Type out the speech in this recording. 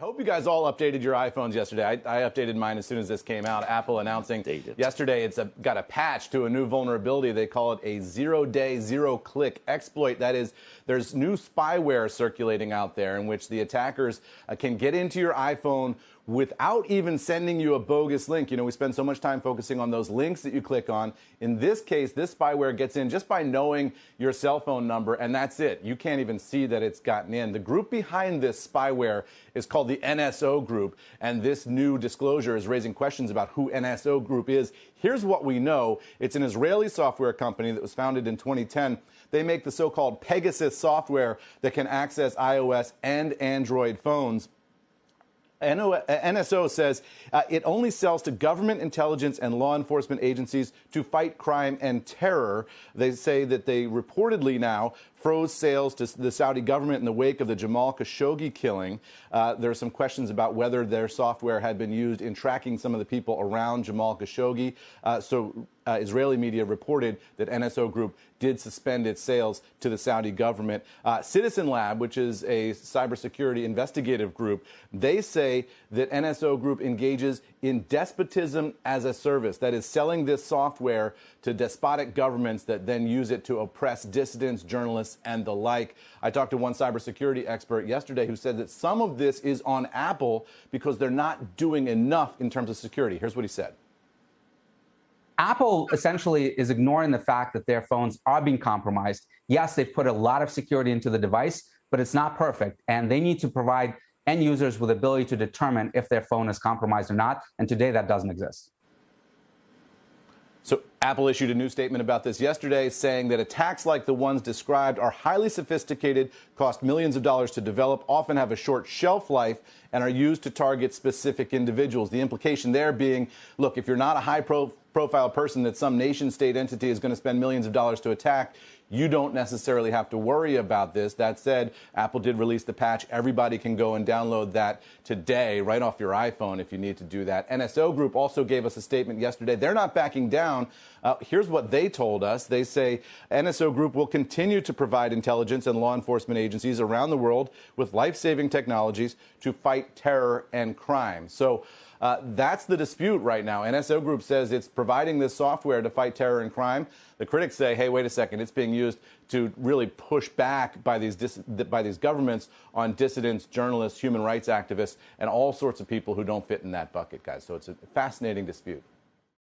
I hope you guys all updated your iPhones yesterday. I updated mine as soon as this came out. Apple announcing yesterday it's got a patch to a new vulnerability. They call it a zero-day, zero-click exploit. That is, there's new spyware circulating out there in which the attackers can get into your iPhone without even sending you a bogus link. You know, we spend so much time focusing on those links that you click on. In this case, this spyware gets in just by knowing your cell phone number, and that's it. You can't even see that it's gotten in. The group behind this spyware is called the NSO Group, and this new disclosure is raising questions about who NSO Group is. Here's what we know. It's an Israeli software company that was founded in 2010. They make the so-called Pegasus software that can access iOS and Android phones. NSO says it only sells to government intelligence and law enforcement agencies to fight crime and terror. They say that they reportedly now froze sales to the Saudi government in the wake of the Jamal Khashoggi killing. There are some questions about whether their software had been used in tracking some of the people around Jamal Khashoggi. Israeli media reported that NSO Group did suspend its sales to the Saudi government. Citizen Lab, which is a cybersecurity investigative group, they say that NSO Group engages in despotism as a service. That is, selling this software to despotic governments that then use it to oppress dissidents, journalists, and the like. I talked to one cybersecurity expert yesterday who said that some of this is on Apple because they're not doing enough in terms of security. Here's what he said. Apple essentially is ignoring the fact that their phones are being compromised. Yes, they've put a lot of security into the device, but it's not perfect. And they need to provide end users with the ability to determine if their phone is compromised or not. And today that doesn't exist. So Apple issued a new statement about this yesterday, saying that attacks like the ones described are highly sophisticated, cost millions of dollars to develop, often have a short shelf life, and are used to target specific individuals. The implication there being, look, if you're not a high-profile person that some nation-state entity is going to spend millions of dollars to attack, you don't necessarily have to worry about this. That said, Apple did release the patch. Everybody can go and download that today right off your iPhone if you need to do that. NSO Group also gave us a statement yesterday. They're not backing down. Here's what they told us. They say NSO Group will continue to provide intelligence and law enforcement agencies around the world with life-saving technologies to fight terror and crime. So that's the dispute right now. NSO Group says it's providing this software to fight terror and crime. The critics say, hey, wait a second, it's being used to really push back by these governments on dissidents, journalists, human rights activists, and all sorts of people who don't fit in that bucket, guys. So it's a fascinating dispute.